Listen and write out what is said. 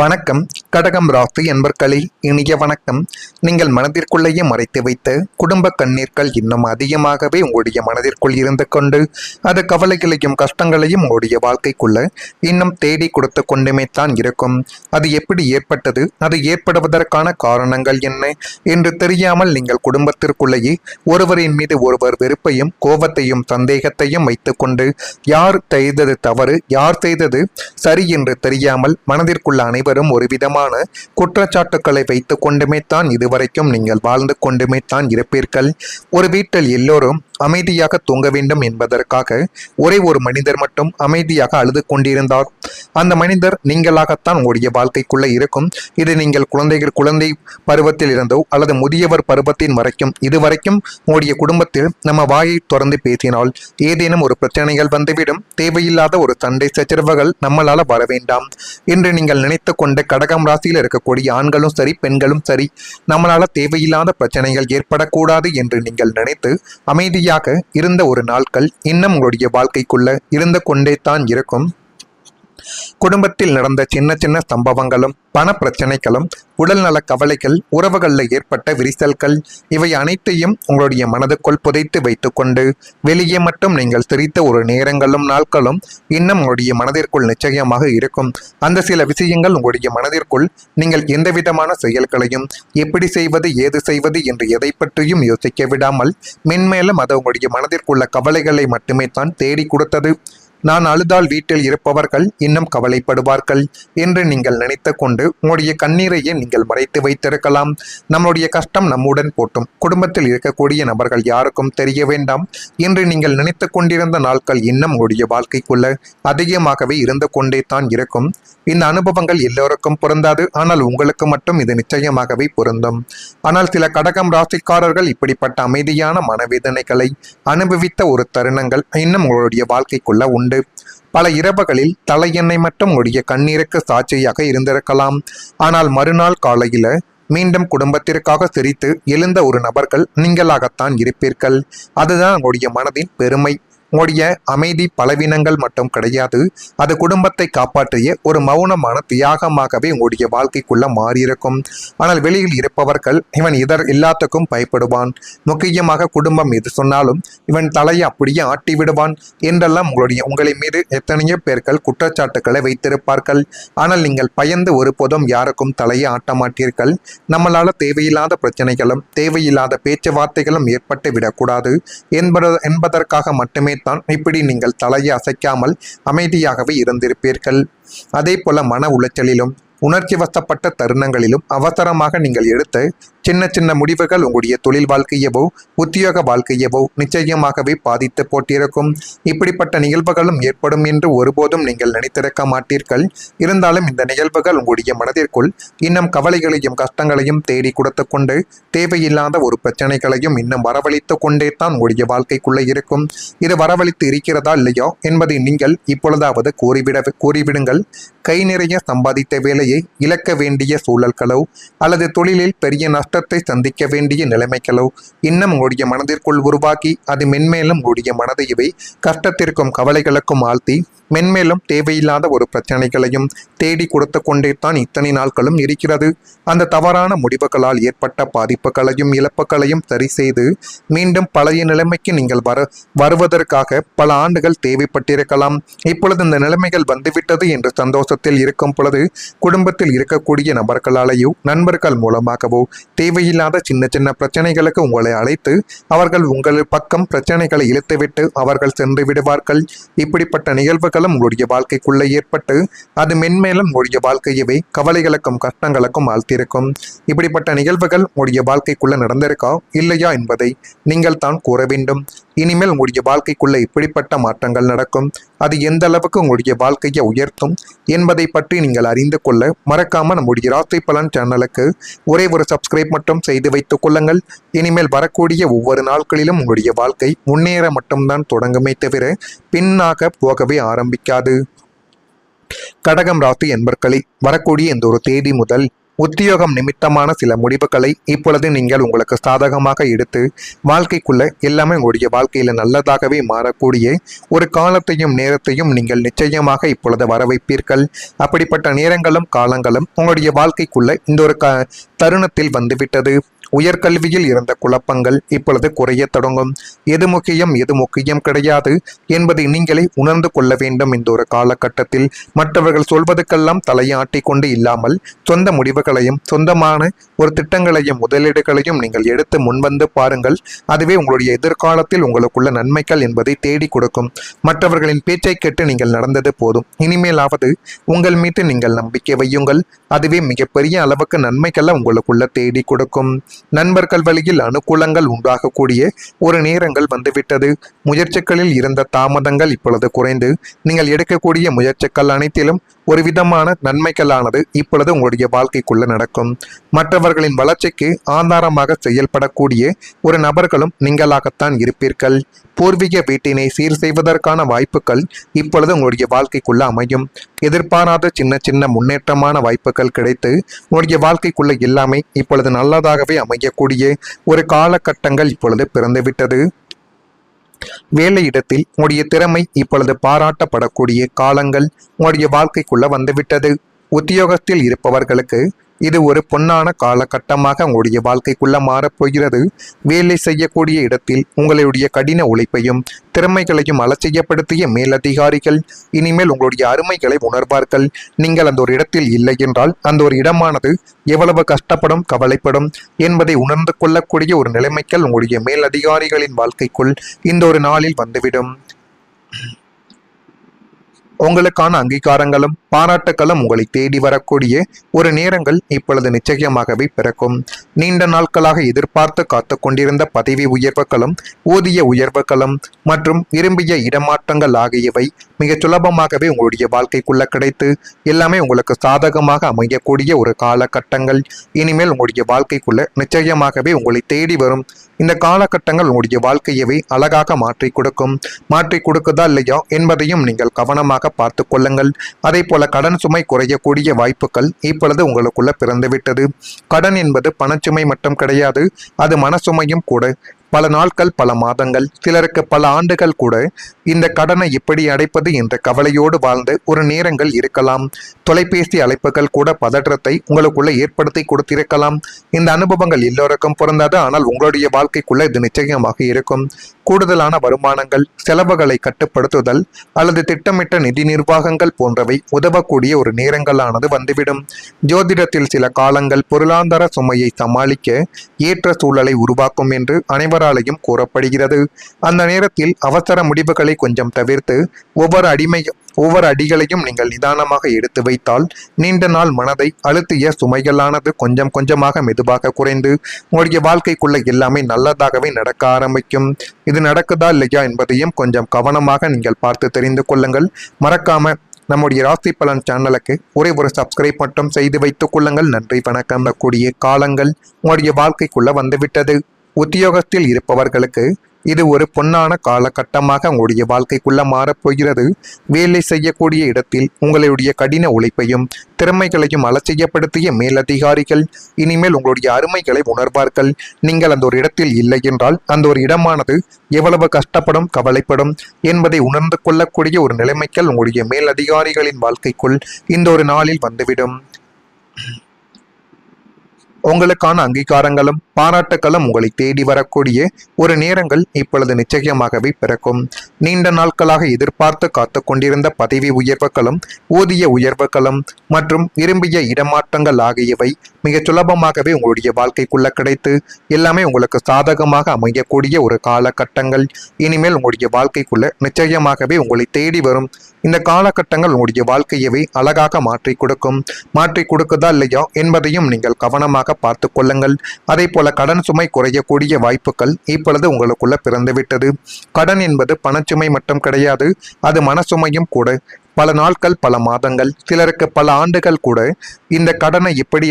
வணக்கம். கடகம் ராசி என்பர்களே, இனிய வணக்கம். நீங்கள் மனதிற்குள்ளேயே மறைத்து வைத்த குடும்ப கண்ணீர்கள் இன்னும் அதிகமாகவே உங்களுடைய மனதிற்குள் இருந்து கொண்டு அது கவலைகளையும் கஷ்டங்களையும் உங்களுடைய வாழ்க்கைக்குள்ள இன்னும் தேடி கொடுத்து கொண்டுமே தான் இருக்கும். அது எப்படி ஏற்பட்டது, அது ஏற்படுவதற்கான காரணங்கள் என்ன என்று தெரியாமல் நீங்கள் குடும்பத்திற்குள்ளேயே ஒருவரின் மீது ஒருவர் வெறுப்பையும் கோபத்தையும் சந்தேகத்தையும் வைத்துக்கொண்டு யார் செய்தது தவறு, யார் செய்தது சரி என்று தெரியாமல் மனதிற்குள்ள அனைவரும் ஒரு விதமான குற்றச்சாட்டுக்களை வைத்துக் கொண்டுமே தான் இதுவரைக்கும் நீங்கள் வாழ்ந்து கொண்டுமே தான் இருப்பீர்கள். ஒரு வீட்டில் எல்லோரும் அமைதியாக தூங்க வேண்டும் என்பதற்காக ஒரே ஒரு மனிதர் மட்டும் அமைதியாக அழுது கொண்டிருந்தார். அந்த மனிதர் நீங்களாகத்தான் உங்களுடைய வாழ்க்கைக்குள்ள இருக்கும். இது நீங்கள் குழந்தை பருவத்தில் இருந்தோ அல்லது முதியவர் பருவத்தின் வரைக்கும் இதுவரைக்கும் உங்களுடைய குடும்பத்தில் நம்ம வாயை திறந்து பேசினால் ஏதேனும் ஒரு பிரச்சனைகள் வந்துவிடும். தேவையில்லாத ஒரு சண்டை சச்சரவுகள் நம்மளால வர வேண்டாம் என்று நீங்கள் நினைத்து கொண்ட கடகம் ராசியில் இருக்கக்கூடிய ஆண்களும் சரி பெண்களும் சரி, நம்மளால தேவையில்லாத பிரச்சனைகள் ஏற்படக்கூடாது என்று நீங்கள் நினைத்து அமைதியாக இருந்த ஒரு நாட்கள் இன்னும் உங்களுடைய வாழ்க்கைக்குள்ள இருந்து கொண்டே தான் இருக்கும். குடும்பத்தில் நடந்த சின்ன சின்ன சம்பவங்களும் பண பிரச்சனைகளும் உடல்நல கவலைகள் உறவுகளில் ஏற்பட்ட விரிசல்கள் இவை அனைத்தையும் உங்களுடைய மனதுக்குள் புதைத்து வைத்துக்கொண்டு வெளியே மட்டும் நீங்கள் சிரித்த ஒரு நேரங்களும் நாட்களும் இன்னும் உங்களுடைய மனதிற்குள் நிச்சயமாக இருக்கும். அந்த சில விஷயங்கள் உங்களுடைய மனதிற்குள் நீங்கள் எந்த விதமான செயல்களையும் எப்படி செய்வது ஏது செய்வது என்று எதை பற்றியும் யோசிக்க விடாமல் மென்மேலும் அது உங்களுடைய மனதிற்குள்ள கவலைகளை மட்டுமே தான் தேடி கொடுத்தது. நான் அழுதால் வீட்டில் இருப்பவர்கள் இன்னும் கவலைப்படுவார்கள் என்று நீங்கள் நினைத்து கொண்டு உங்களுடைய கண்ணீரையே நீங்கள் மறைத்து வைத்திருக்கலாம். நம்முடைய கஷ்டம் நம்முடன் போட்டும் குடும்பத்தில் இருக்கக்கூடிய நபர்கள் யாருக்கும் தெரிய வேண்டாம் என்று நீங்கள் நினைத்து கொண்டிருந்த நாட்கள் இன்னும் உங்களுடைய வாழ்க்கைக்குள்ள அதிகமாகவே இருந்து கொண்டே தான் இருக்கும். இந்த அனுபவங்கள் எல்லோருக்கும் பொருந்தாது, ஆனால் உங்களுக்கு மட்டும் இது நிச்சயமாகவே பொருந்தும். ஆனால் சில கடகம் ராசிக்காரர்கள் இப்படிப்பட்ட அமைதியான மனவேதனைகளை அனுபவித்த ஒரு தருணங்கள் இன்னும் உங்களுடைய வாழ்க்கைக்குள்ள உண்டு. பல இரவுகளில் தலையெண்ணெய் மட்டும் உடைய கண்ணீருக்கு சாட்சியாக இருந்திருக்கலாம். ஆனால் மறுநாள் காலையில மீண்டும் குடும்பத்திற்காக சிரித்து எழுந்த ஒரு நபர்கள் நீங்களாகத்தான் இருப்பீர்கள். அதுதான் உங்களுடைய மனதின் பெருமை. உங்களுடைய அமைதி பலவீனங்கள் மட்டும் கிடையாது, அது குடும்பத்தை காப்பாற்றிய ஒரு மௌனமான தியாகமாகவே உங்களுடைய வாழ்க்கைக்குள்ள மாறியிருக்கும். ஆனால் வெளியில் இருப்பவர்கள் இவன் எல்லாத்துக்கும் பயப்படுவான், முக்கியமாக குடும்பம் எது சொன்னாலும் இவன் தலையை அப்படியே ஆட்டி விடுவான் என்றெல்லாம் உங்களை மீது எத்தனையோ பேர்கள் குற்றச்சாட்டுக்களை வைத்திருப்பார்கள். ஆனால் நீங்கள் பயந்து ஒருபோதும் யாருக்கும் தலையை ஆட்ட மாட்டீர்கள். நம்மளால தேவையில்லாத பிரச்சனைகளும் தேவையில்லாத பேச்சுவார்த்தைகளும் ஏற்பட்டு விடக்கூடாது என்பதற்காக மட்டுமே தான் இப்படி நீங்கள் தலையை அசைக்காமல் அமைதியாகவே இருந்திருப்பீர்கள். அதே போல மன உளைச்சலிலும் உணர்ச்சி வசப்பட்ட தருணங்களிலும் அவசரமாக நீங்கள் எடுத்த சின்ன சின்ன முடிவுகள் உங்களுடைய தொழில் வாழ்க்கையவோ உத்தியோக வாழ்க்கையவோ நிச்சயமாகவே பாதித்து போட்டிருக்கும். இப்படிப்பட்ட நிகழ்வுகளும் ஏற்படும் என்று ஒருபோதும் நீங்கள் நினைத்திருக்க மாட்டீர்கள். இருந்தாலும் இந்த நிகழ்வுகள் உங்களுடைய மனதிற்குள் இன்னும் கவலைகளையும் கஷ்டங்களையும் தேடி கொடுத்து கொண்டு தேவையில்லாத ஒரு பிரச்சனைகளையும் இன்னும் வரவழைத்து கொண்டே தான் உங்களுடைய வாழ்க்கைக்குள்ளே இருக்கும். இது வரவழைத்து இருக்கிறதா இல்லையோ என்பதை நீங்கள் இப்பொழுதாவது கூறிவிடுங்கள். கை நிறைய சம்பாதித்த வேலையை இழக்க வேண்டிய சூழல்களோ அல்லது தொழிலில் பெரிய நஷ்டத்தை சந்திக்க வேண்டிய நிலைமைகளோ இன்னும் உங்களுடைய மனதிற்குள் உருவாக்கி அது மென்மேலும் உங்களுடைய மனதை இவை கஷ்டத்திற்கும் கவலைகளுக்கும் ஆழ்த்தி மென்மேலும் தேவையில்லாத ஒரு பிரச்சனைகளையும் தேடி கொடுத்து கொண்டே தான் இத்தனை நாட்களும் இருக்கிறது. அந்த தவறான முடிவுகளால் ஏற்பட்ட பாதிப்புகளையும் இழப்புகளையும் சரி செய்து மீண்டும் பழைய நிலைமைக்கு நீங்கள் வருவதற்காக பல ஆண்டுகள் தேவைப்பட்டிருக்கலாம். இப்பொழுது இந்த நிலைமைகள் வந்துவிட்டது என்று சந்தோஷத்தில் இருக்கும் பொழுது குடும்பத்தில் இருக்கக்கூடிய நபர்களாலேயோ நண்பர்கள் மூலமாகவோ தேவையில்லாத சின்ன சின்ன பிரச்சனைகளுக்கு உங்களை அழைத்து அவர்கள் உங்கள் பக்கம் பிரச்சனைகளை இழுத்துவிட்டு அவர்கள் சென்று விடுவார்கள். இப்படிப்பட்ட நிகழ்வுகள் உங்களுடைய வாழ்க்கைக்குள்ள ஏற்பட்டு அது மென்மேலும் உங்களுடைய வாழ்க்கையவே கவலைகளுக்கும் கஷ்டங்களுக்கும் ஆழ்த்திருக்கும். இப்படிப்பட்ட நிகழ்வுகள் உங்களுடைய வாழ்க்கைக்குள்ள நடந்திருக்கா இல்லையா என்பதை நீங்கள் தான் கூற வேண்டும். இனிமேல் உங்களுடைய வாழ்க்கைக்குள்ள இப்படிப்பட்ட மாற்றங்கள் நடக்கும். அது எந்த அளவுக்கு உங்களுடைய வாழ்க்கையை உயர்த்தும் என்பதை பற்றி நீங்கள் அறிந்து கொள்ள மறக்காம நம்முடைய ராசி பலன் சேனலுக்கு ஒரே ஒரு சப்ஸ்கிரைப் மட்டும் செய்து வைத்துக் கொள்ளுங்கள். இனிமேல் வரக்கூடிய ஒவ்வொரு நாட்களிலும் உங்களுடைய வாழ்க்கை முன்னேற மட்டும்தான் தொடங்குமே தவிர பின்னாக போகவே ஆரம்பிக்காது. கடகம் ராசி என்பர்களே, வரக்கூடிய இந்த ஒரு தேதி முதல் உத்தியோகம் நிமித்தமான சில முடிவுகளை இப்பொழுது நீங்கள் உங்களுக்கு சாதகமாக எடுத்து வாழ்க்கைக்குள்ள எல்லாமே உங்களுடைய வாழ்க்கையில நல்லதாகவே மாறக்கூடிய ஒரு காலத்தையும் நேரத்தையும் நீங்கள் நிச்சயமாக இப்பொழுது வரவைப்பீர்கள். அப்படிப்பட்ட நேரங்களும் காலங்களும் உங்களுடைய வாழ்க்கைக்குள்ள இந்த ஒரு தருணத்தில் வந்துவிட்டது. உயர்கல்வியில் இருந்த குழப்பங்கள் இப்பொழுது குறைய தொடங்கும். எது முக்கியம் கிடையாது என்பதை நீங்களே உணர்ந்து கொள்ள வேண்டும். இந்த ஒரு காலகட்டத்தில் மற்றவர்கள் சொல்வதற்கெல்லாம் தலையாட்டி கொண்டு இல்லாமல் சொந்த முடிவுகளையும் சொந்தமான ஒரு திட்டங்களையும் முதலீடுகளையும் நீங்கள் எடுத்து முன்வந்து பாருங்கள். அதுவே உங்களுடைய எதிர்காலத்தில் உங்களுக்குள்ள நன்மைகள் என்பதை தேடி கொடுக்கும். மற்றவர்களின் பேச்சை கேட்டு நீங்கள் நடந்தது போதும். இனிமேலாவது உங்கள் மீது நீங்கள் நம்பிக்கை வையுங்கள். அதுவே மிகப்பெரிய அளவுக்கு நன்மைகளை உங்களுக்குள்ள தேடி கொடுக்கும். நண்பர்கள் வழியில் அனுகூலங்கள் உண்டாகக்கூடிய ஒரு நேரங்கள் வந்துவிட்டது. முயற்சிகளில் இருந்த தாமதங்கள் இப்பொழுது குறைந்து நீங்கள் எடுக்கக்கூடிய முயற்சிகள் அனைத்திலும் ஒரு விதமான நன்மைகளானது இப்பொழுது உங்களுடைய வாழ்க்கைக்குள்ள நடக்கும். மற்றவர்களின் வளர்ச்சிக்கு ஆதாரமாக செயல்படக்கூடிய ஒரு நபர்களும் நீங்களாகத்தான் இருப்பீர்கள். பூர்வீக வீட்டினை சீர் செய்வதற்கான வாய்ப்புகள் இப்பொழுது உங்களுடைய வாழ்க்கைக்குள்ள அமையும். எதிர்பாராத சின்ன சின்ன முன்னேற்றமான வாய்ப்புகள் கிடைத்து உங்களுடைய வாழ்க்கைக்குள்ள எல்லாமே இப்பொழுது நல்லதாகவே அமையக்கூடிய ஒரு காலகட்டங்கள் இப்பொழுது பிறந்துவிட்டது. வேலையிடத்தில் உங்களுடைய திறமை இப்பொழுது பாராட்டப்படக்கூடிய காலங்கள் உங்களுடைய வாழ்க்கைக்குள்ள வந்துவிட்டது. உத்தியோகத்தில் இருப்பவர்களுக்கு இது ஒரு பொன்னான காலகட்டமாக உங்களுடைய வாழ்க்கைக்குள்ள மாறப்போகிறது. வேலை செய்யக்கூடிய இடத்தில் உங்களுடைய கடின உழைப்பையும் திறமைகளையும் அலட்சியப்படுத்திய மேலதிகாரிகள் இனிமேல் உங்களுடைய அருமைகளை உணர்வார்கள். நீங்கள் அந்த ஒரு இடத்தில் இல்லை என்றால் அந்த ஒரு இடமானது எவ்வளவு கஷ்டப்படும் கவலைப்படும் என்பதை உணர்ந்து கொள்ளக்கூடிய ஒரு நிலைமைகள் உங்களுடைய மேலதிகாரிகளின் வாழ்க்கைக்குள் இந்த ஒரு நாளில் வந்துவிடும். உங்களுக்கான அங்கீகாரங்களும் பாராட்டுகளும் உங்களை தேடி வரக்கூடிய ஒரு நேரங்கள் இப்பொழுது நிச்சயமாகவே பிறக்கும். நீண்ட நாட்களாக எதிர்பார்த்து காத்து கொண்டிருந்த பதவி உயர்வுகளும் ஊதிய உயர்வுகளும் மற்றும் விரும்பிய இடமாற்றங்கள் ஆகியவை மிக சுலபமாகவே உங்களுடைய வாழ்க்கைக்குள்ள கிடைத்து எல்லாமே உங்களுக்கு சாதகமாக அமையக்கூடிய ஒரு காலகட்டங்கள் இனிமேல் உங்களுடைய வாழ்க்கைக்குள்ள நிச்சயமாகவே உங்களை தேடி வரும். இந்த காலகட்டங்கள் உங்களுடைய வாழ்க்கையவே அழகாக மாற்றி கொடுக்குதா இல்லையா என்பதையும் நீங்கள் கவனமாக பார்த்து கொள்ளுங்கள். அதே போல கடன் சுமை குறையக்கூடிய வாய்ப்புகள் இப்பொழுது உங்களுக்குள்ள பிறந்துவிட்டது. கடன் என்பது பணச்சுமை மட்டும் கிடையாது, அது மனசுமையும் கூட. பல நாட்கள் பல மாதங்கள் சிலருக்கு பல ஆண்டுகள் கூட இந்த கடனை எப்படி அடைப்பது என்ற கவலையோடு வாழ்ந்த ஒரு நேரங்கள் இருக்கலாம். தொலைபேசி அழைப்புகள் கூட பதற்றத்தை உங்களுக்குள்ள ஏற்படுத்தி கொடுத்திருக்கலாம். இந்த அனுபவங்கள் எல்லோருக்கும் பொருந்தாது, ஆனால் உங்களுடைய வாழ்க்கைக்குள்ள இது நிச்சயமாக இருக்கும். கூடுதலான வருமானங்கள், செலவுகளை கட்டுப்படுத்துதல் அல்லது திட்டமிட்ட நிதி நிர்வாகங்கள் போன்றவை உதவக்கூடிய ஒரு நேரங்களானது வந்துவிடும். ஜோதிடத்தில் சில காலங்கள் பொருளாதார சுமையை சமாளிக்க ஏற்ற சூழலை உருவாக்கும் என்று அனைவராலையும் கூறப்படுகிறது. அந்த நேரத்தில் அவசர முடிவுகளை கொஞ்சம் தவிர்த்து ஒவ்வொரு அடிகளையும் நீங்கள் நிதானமாக எடுத்து வைத்தால் நீண்ட நாள் மனதை அழுத்திய சுமைகளானது கொஞ்சம் கொஞ்சமாக மெதுவாக குறைந்து உங்களுடைய வாழ்க்கைக்குள்ள எல்லாமே நல்லதாகவே நடக்க ஆரம்பிக்கும். இது நடக்குதா இல்லையா என்பதையும் கொஞ்சம் கவனமாக நீங்கள் பார்த்து தெரிந்து கொள்ளுங்கள். மறக்காம நம்முடைய ராசி பலன் சேனலுக்கு ஒரே ஒரு சப்ஸ்கிரைப் மட்டும் செய்து வைத்துக் கொள்ளுங்கள். நன்றி, வணக்கம். கூடிய காலங்கள் உங்களுடைய வாழ்க்கைக்குள்ள வந்துவிட்டது. உத்தியோகத்தில் இருப்பவர்களுக்கு இது ஒரு பொன்னான காலகட்டமாக உங்களுடைய வாழ்க்கைக்குள்ள மாறப்போகிறது. வேலை செய்யக்கூடிய இடத்தில் உங்களுடைய கடின உழைப்பையும் திறமைகளையும் அலட்சியப்படுத்திய மேலதிகாரிகள் இனிமேல் உங்களுடைய அருமைகளை உணர்வார்கள். நீங்கள் அந்த ஒரு இடத்தில் இல்லை என்றால் அந்த ஒரு இடமானது எவ்வளவு கஷ்டப்படும் கவலைப்படும் என்பதை உணர்ந்து கொள்ளக்கூடிய ஒரு நிலைமைகள் உங்களுடைய மேலதிகாரிகளின் வாழ்க்கைக்குள் இந்த ஒரு நாளில் வந்துவிடும். உங்களுக்கான அங்கீகாரங்களும் பாராட்டுகளும் உங்களை தேடி வரக்கூடிய ஒரு நேரங்கள் இப்பொழுது நிச்சயமாகவே பிறக்கும். நீண்ட நாட்களாக எதிர்பார்த்து காத்து கொண்டிருந்த பதவி உயர்வுகளும் ஊதிய உயர்வுகளும் மற்றும் விரும்பிய இடமாற்றங்கள் ஆகியவை மிக சுலபமாகவே உங்களுடைய வாழ்க்கைக்குள்ள கிடைத்து எல்லாமே உங்களுக்கு சாதகமாக அமையக்கூடிய ஒரு காலகட்டங்கள் இனிமேல் உங்களுடைய வாழ்க்கைக்குள்ள நிச்சயமாகவே உங்களை தேடி வரும். இந்த காலகட்டங்கள் உங்களுடைய வாழ்க்கையவே அழகாக மாற்றி கொடுக்குதா இல்லையா என்பதையும் நீங்கள் கவனமாக பார்த்து கொள்ளுங்கள். அதே போல கடன் சுமை குறையக்கூடிய வாய்ப்புகள் இப்பொழுது உங்களுக்குள்ள பிறந்துவிட்டது. கடன் என்பது பணச்சுமை மட்டும் கிடையாது, அது மனசுமையும் கூட. பல நாட்கள் பல மாதங்கள் சிலருக்கு பல ஆண்டுகள் கூட இந்த கடனை எப்படி